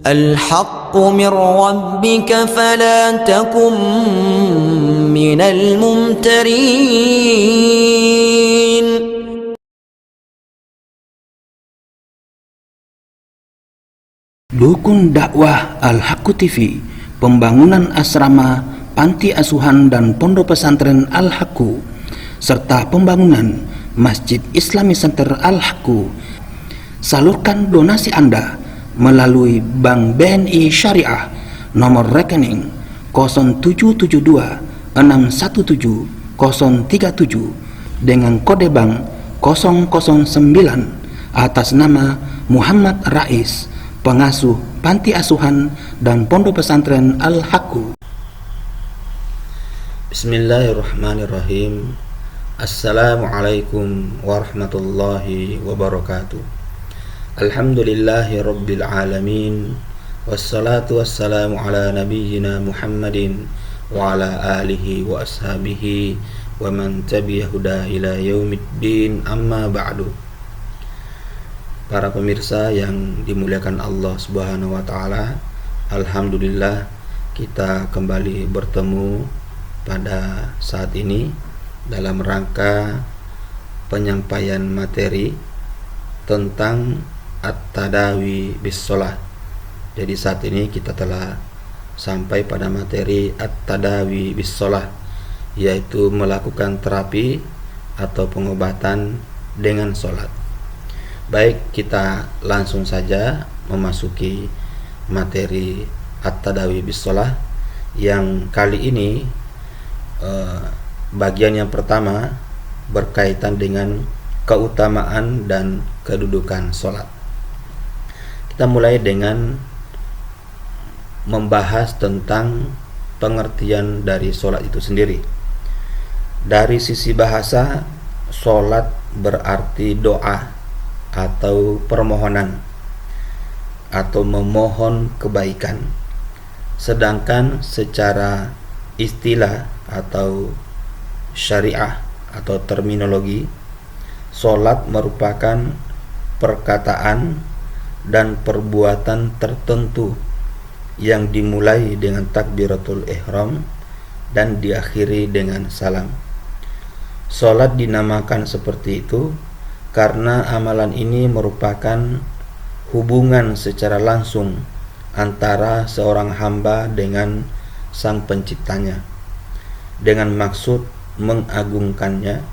الحق من ربك فلا تكن من الممترين. Dukun dakwah Al-Haqqu TV, pembangunan asrama, panti asuhan dan pondok pesantren Al-Haqqu, serta pembangunan Masjid Islami Center Al-Haqqu. Salurkan donasi Anda melalui Bank BNI Syariah, nomor rekening 0772 617 037 dengan kode bank 009 atas nama Muhammad Rais, pengasuh panti asuhan dan pondok pesantren Al-Haqqu. Bismillahirrahmanirrahim. Assalamualaikum warahmatullahi wabarakatuh. Alhamdulillahi rabbil alamin. Wassalatu wassalamu ala nabiyyina Muhammadin wa ala alihi wa ashabihi wa man tabi'ah huda ila yaumiddin, amma ba'du. Para pemirsa yang dimuliakan Allah Subhanahu wa taala, alhamdulillah kita kembali bertemu pada saat ini dalam rangka penyampaian materi tentang at-tadawi bis-shalah. Jadi saat ini kita telah sampai pada materi at-tadawi bis-shalah, yaitu melakukan terapi atau pengobatan dengan sholat. Baik, kita langsung saja memasuki materi at-tadawi bis-shalah yang kali ini bagian yang pertama berkaitan dengan keutamaan dan kedudukan sholat. Kita mulai dengan membahas tentang pengertian dari sholat itu sendiri. Dari sisi bahasa, sholat berarti doa atau permohonan atau memohon kebaikan. Sedangkan secara istilah atau syariah atau terminologi, sholat merupakan perkataan dan perbuatan tertentu yang dimulai dengan takbiratul ihram dan diakhiri dengan salam. Sholat dinamakan seperti itu karena amalan ini merupakan hubungan secara langsung antara seorang hamba dengan sang penciptanya, dengan maksud mengagungkannya,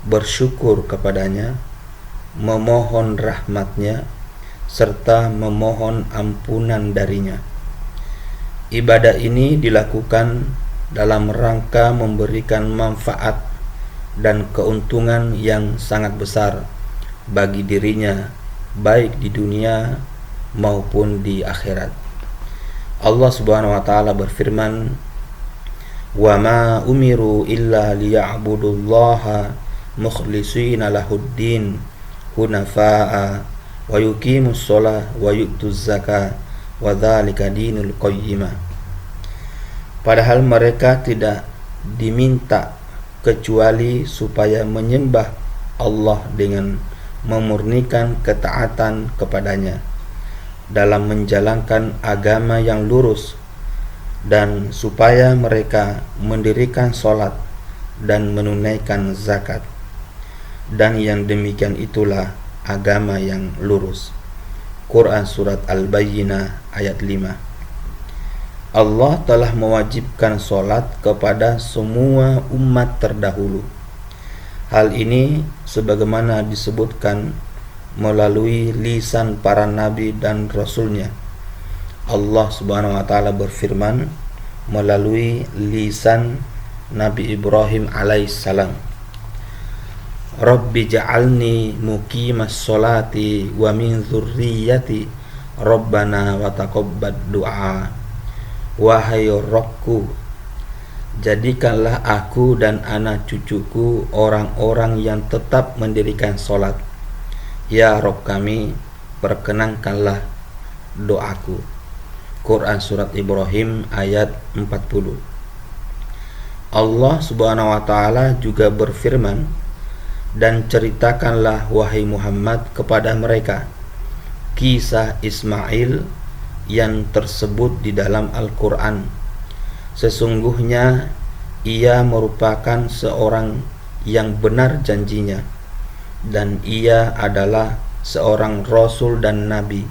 bersyukur kepadanya, memohon rahmatnya, serta memohon ampunan darinya. Ibadah ini dilakukan dalam rangka memberikan manfaat dan keuntungan yang sangat besar bagi dirinya, baik di dunia maupun di akhirat. Allah Subhanahu wa taala berfirman, "Wa ma umiru illa liya'budullaha mukhlishina lahuddin hunafa'a wa yuqimus shalah wa yu'tuz zakah wa dzalika dinul qayyimah." Padahal mereka tidak diminta kecuali supaya menyembah Allah dengan memurnikan ketaatan kepadanya dalam menjalankan agama yang lurus, dan supaya mereka mendirikan sholat dan menunaikan zakat, dan yang demikian itulah agama yang lurus. Quran Surat Al-Bayyinah ayat 5. Allah telah mewajibkan sholat kepada semua umat terdahulu. Hal ini sebagaimana disebutkan melalui lisan para nabi dan rasulnya. Allah Subhanahu wa taala berfirman melalui lisan Nabi Ibrahim alaihissalam, Rabbi ja'alni muqimas sholati wa min dzurriyyati Rabbana wa taqabbal du'a. Wahai Rabbku, jadikanlah aku dan anak cucuku orang-orang yang tetap mendirikan sholat. Ya Rabb kami, perkenankanlah doaku. Quran Surat Ibrahim ayat 40. Allah Subhanahu wa taala juga berfirman, dan ceritakanlah wahai Muhammad kepada mereka kisah Ismail yang tersebut di dalam Al-Quran. Sesungguhnya ia merupakan seorang yang benar janjinya, dan ia adalah seorang Rasul dan Nabi,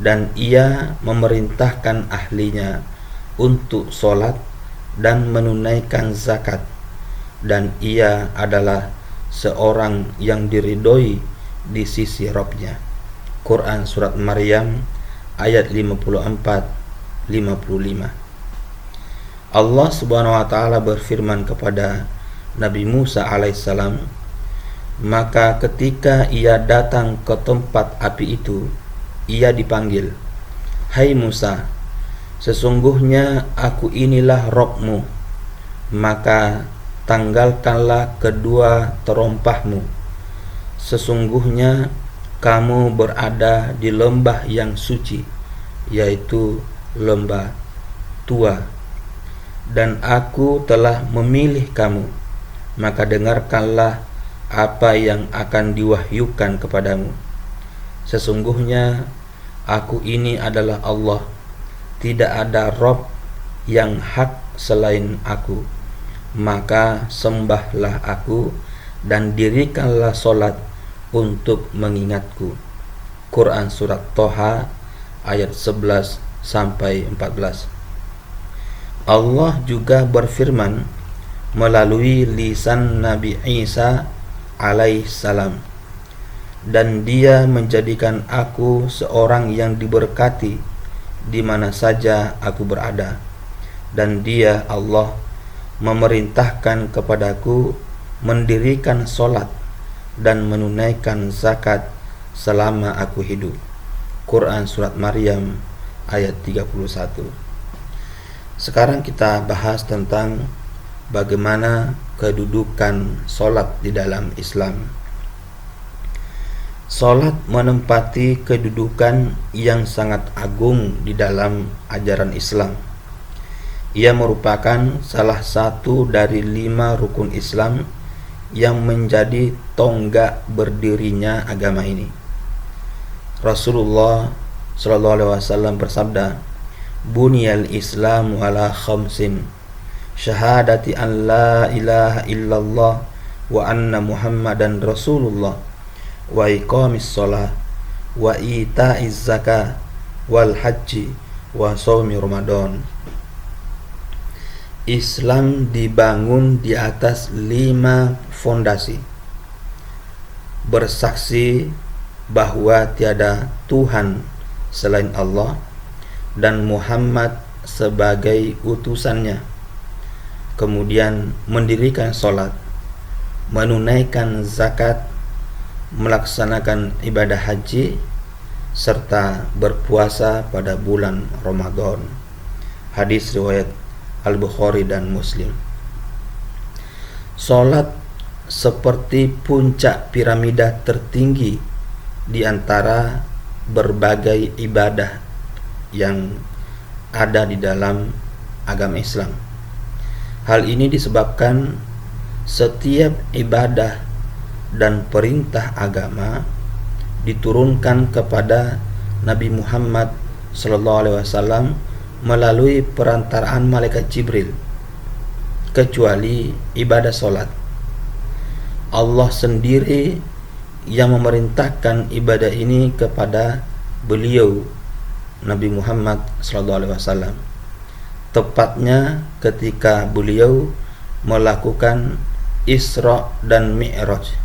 dan ia memerintahkan ahlinya untuk sholat dan menunaikan zakat, dan ia adalah seorang yang diridhoi di sisi Rabb-Nya. Quran Surat Maryam ayat 54-55. Allah subhanahu wa ta'ala berfirman kepada Nabi Musa alaihissalam, maka ketika ia datang ke tempat api itu, ia dipanggil, "Hai Musa, sesungguhnya aku inilah Rabb-mu, maka tanggalkanlah kedua terompahmu. Sesungguhnya kamu berada di lembah yang suci, yaitu lembah Tua, dan aku telah memilih kamu, maka dengarkanlah apa yang akan diwahyukan kepadamu. Sesungguhnya aku ini adalah Allah, tidak ada Rabb yang hak selain aku, maka sembahlah aku dan dirikanlah solat untuk mengingatku." Quran Surat Toha ayat 11-14. Allah juga berfirman melalui lisan Nabi Isa alaihissalam, "Dan dia menjadikan aku seorang yang diberkati di mana saja aku berada, dan dia Allah memerintahkan kepadaku mendirikan solat dan menunaikan zakat selama aku hidup." Quran Surat Maryam ayat 31. Sekarang kita bahas tentang bagaimana kedudukan solat di dalam Islam. Solat menempati kedudukan yang sangat agung di dalam ajaran Islam. Ia merupakan salah satu dari 5 rukun Islam yang menjadi tonggak berdirinya agama ini. Rasulullah SAW bersabda, "Buniyal Islamu ala khamsin, syahadati an la ilaha illallah wa anna Muhammadan Rasulullah, wa iqamis shalah, wa ita'iz zakah, wal haji, wa shaumi Ramadan." Islam dibangun di atas 5 fondasi. Bersaksi bahwa tiada Tuhan selain Allah dan Muhammad sebagai utusannya. Kemudian mendirikan sholat, menunaikan zakat, melaksanakan ibadah haji, serta berpuasa pada bulan Ramadan. Hadis riwayat Al-Bukhari dan Muslim. Sholat seperti puncak piramida tertinggi di antara berbagai ibadah yang ada di dalam agama Islam. Hal ini disebabkan setiap ibadah dan perintah agama diturunkan kepada Nabi Muhammad SAW melalui perantaraan malaikat Jibril, kecuali ibadah solat. Allah sendiri yang memerintahkan ibadah ini kepada beliau Nabi Muhammad SAW, tepatnya ketika beliau melakukan Isra dan Mi'raj,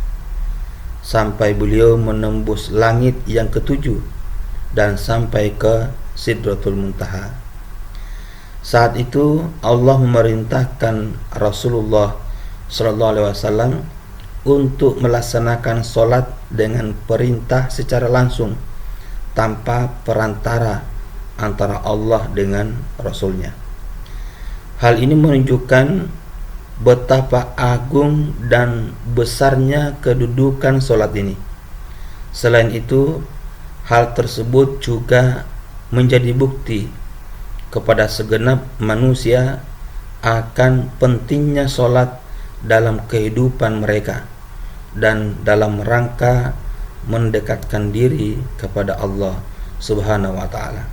sampai beliau menembus langit yang ke-7 dan sampai ke Sidratul Muntaha. Saat itu Allah memerintahkan Rasulullah SAW untuk melaksanakan solat dengan perintah secara langsung, tanpa perantara antara Allah dengan Rasulnya. Hal ini menunjukkan betapa agung dan besarnya kedudukan solat ini. Selain itu, hal tersebut juga menjadi bukti kepada segenap manusia akan pentingnya solat dalam kehidupan mereka dan dalam rangka mendekatkan diri kepada Allah Subhanahu wa ta'ala.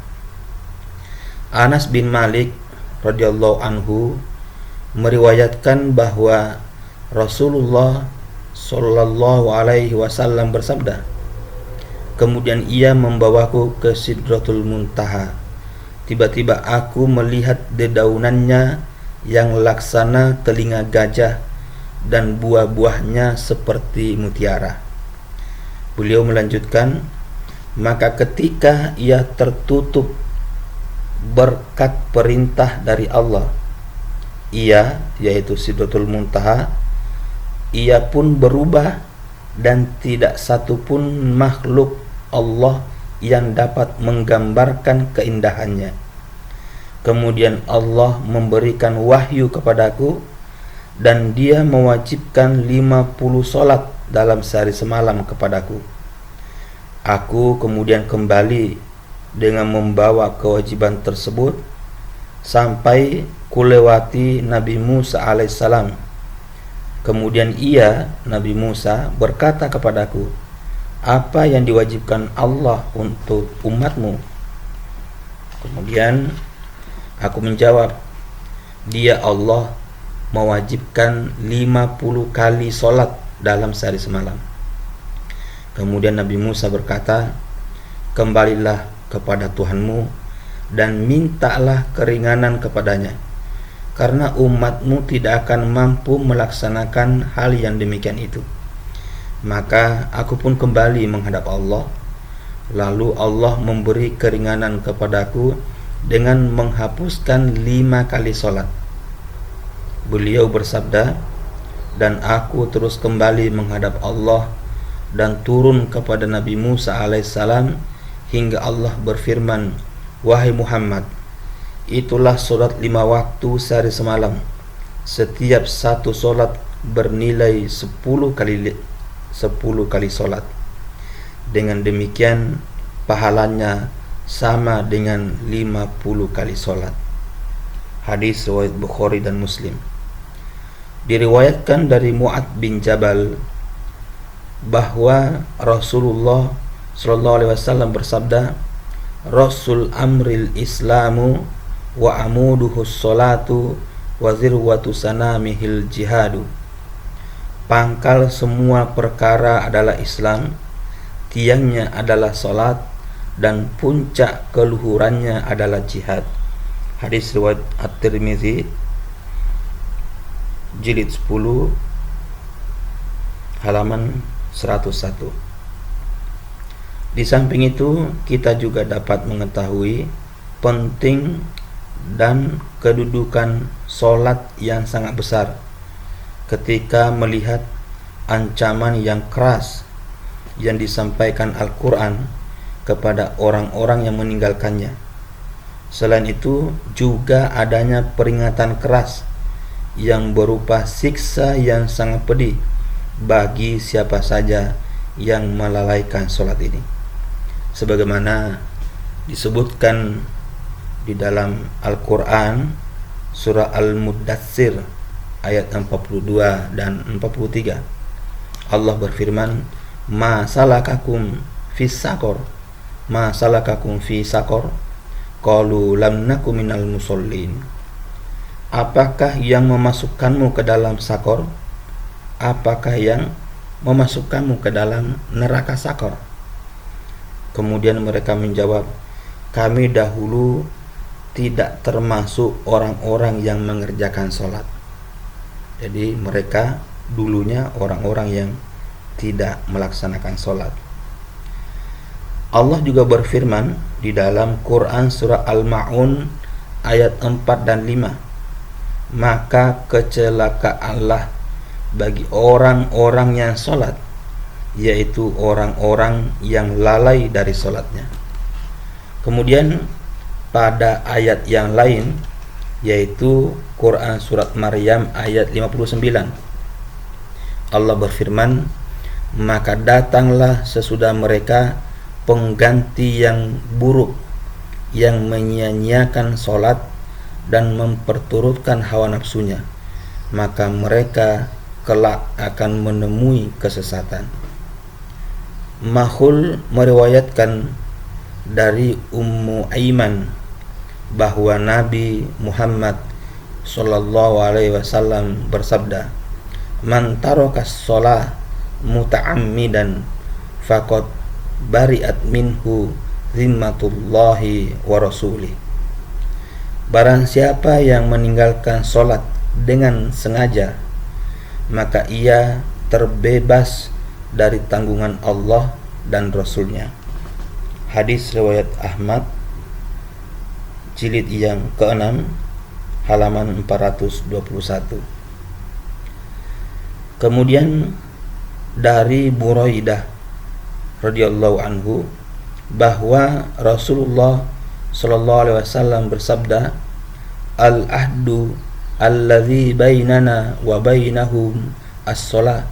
Anas bin Malik radhiyallahu anhu meriwayatkan bahwa Rasulullah sallallahu alaihi wasallam bersabda, kemudian ia membawaku ke Sidratul Muntaha. Tiba-tiba aku melihat dedaunannya yang laksana telinga gajah dan buah-buahnya seperti mutiara. Beliau melanjutkan, maka ketika ia tertutup berkat perintah dari Allah, ia, yaitu Sidratul Muntaha, ia pun berubah dan tidak satupun makhluk Allah yang dapat menggambarkan keindahannya. Kemudian Allah memberikan wahyu kepadaku dan dia mewajibkan 50 solat dalam sehari semalam kepadaku. Aku kemudian kembali dengan membawa kewajiban tersebut sampai kulewati Nabi Musa alaihissalam. Kemudian ia, Nabi Musa, berkata kepadaku, apa yang diwajibkan Allah untuk umatmu? Kemudian aku menjawab, dia Allah mewajibkan 50 kali solat dalam sehari semalam. Kemudian Nabi Musa berkata, kembalilah kepada Tuhanmu dan mintalah keringanan kepadanya, karena umatmu tidak akan mampu melaksanakan hal yang demikian itu. Maka aku pun kembali menghadap Allah. Lalu Allah memberi keringanan kepadaku dengan menghapuskan 5 kali solat. Beliau bersabda, dan aku terus kembali menghadap Allah dan turun kepada Nabi Musa alaihissalam hingga Allah berfirman, wahai Muhammad, itulah solat 5 waktu sehari semalam. Setiap satu solat bernilai 10 kali solat. Dengan demikian pahalanya sama dengan 50 kali solat. Hadis riwayat Bukhari dan Muslim. Diriwayatkan dari Mu'ad bin Jabal bahwa Rasulullah sallallahu alaihi wasallam bersabda, Rasul amril Islamu wa amuduhus salatu wa zirwatu sanamihil jihadu. Pangkal semua perkara adalah Islam, tiangnya adalah salat, dan puncak keluhurannya adalah jihad. Hadis riwayat At-Tirmizi jilid 10 halaman 101. Di samping itu, kita juga dapat mengetahui penting dan kedudukan solat yang sangat besar ketika melihat ancaman yang keras yang disampaikan Al-Quran kepada orang-orang yang meninggalkannya. Selain itu, juga adanya peringatan keras yang berupa siksa yang sangat pedih bagi siapa saja yang melalaikan solat ini, sebagaimana disebutkan di dalam Al-Quran surah Al-Muddatsir ayat 42 dan 43. Allah berfirman, ma salakakum fis saqar, ma salakakum fi saqar, qalu lam naku minal musallin. Apakah yang memasukkanmu ke dalam sakor? Apakah yang memasukkanmu ke dalam neraka sakor? Kemudian mereka menjawab, kami dahulu tidak termasuk orang-orang yang mengerjakan sholat. Jadi mereka dulunya orang-orang yang tidak melaksanakan sholat. Allah juga berfirman di dalam Quran surah Al-Ma'un ayat 4 dan 5, maka kecelakaanlah bagi orang-orang yang sholat, yaitu orang-orang yang lalai dari sholatnya. Kemudian pada ayat yang lain, yaitu Quran surat Maryam ayat 59, Allah berfirman, maka datanglah sesudah mereka pengganti yang buruk, yang menyia-nyiakan sholat dan memperturutkan hawa nafsunya, maka mereka kelak akan menemui kesesatan. Mahul meriwayatkan dari Ummu Aiman bahwa Nabi Muhammad sallallahu alaihi wasallam bersabda, "Man tarakas shalah muta'ammidan faqad bari'at minhu zimmatullahi wa rasulih." Barang siapa yang meninggalkan sholat dengan sengaja, maka ia terbebas dari tanggungan Allah dan Rasulnya. Hadis riwayat Ahmad, jilid yang ke-6, halaman 421. Kemudian dari Buraidah radhiyallahu anhu bahwa Rasulullah sallallahu alaihi wasallam bersabda, "Al-ahdu alladzi bainana wa bainahum as-shalah,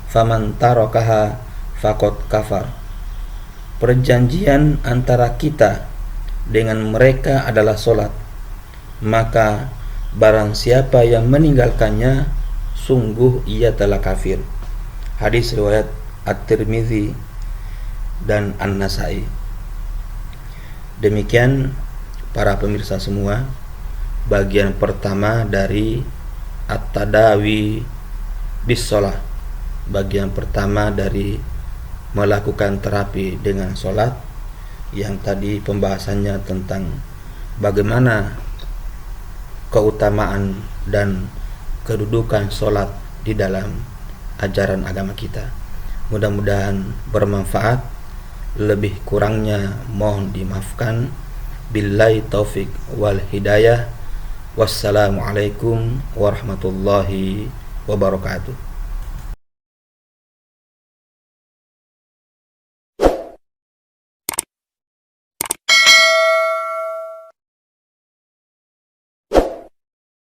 faman tarakaha faqad kafar." Perjanjian antara kita dengan mereka adalah salat, maka barang siapa yang meninggalkannya, sungguh ia telah kafir. Hadis riwayat At-Tirmidzi dan An-Nasa'i. Demikian para pemirsa semua, bagian pertama dari At-Tadawi bis-shalah, bagian pertama dari melakukan terapi dengan sholat, yang tadi pembahasannya tentang bagaimana keutamaan dan kedudukan sholat di dalam ajaran agama kita. Mudah-mudahan bermanfaat. Lebih kurangnya mohon dimaafkan. Billahi taufik wal hidayah. Wassalamualaikum warahmatullahi wabarakatuh.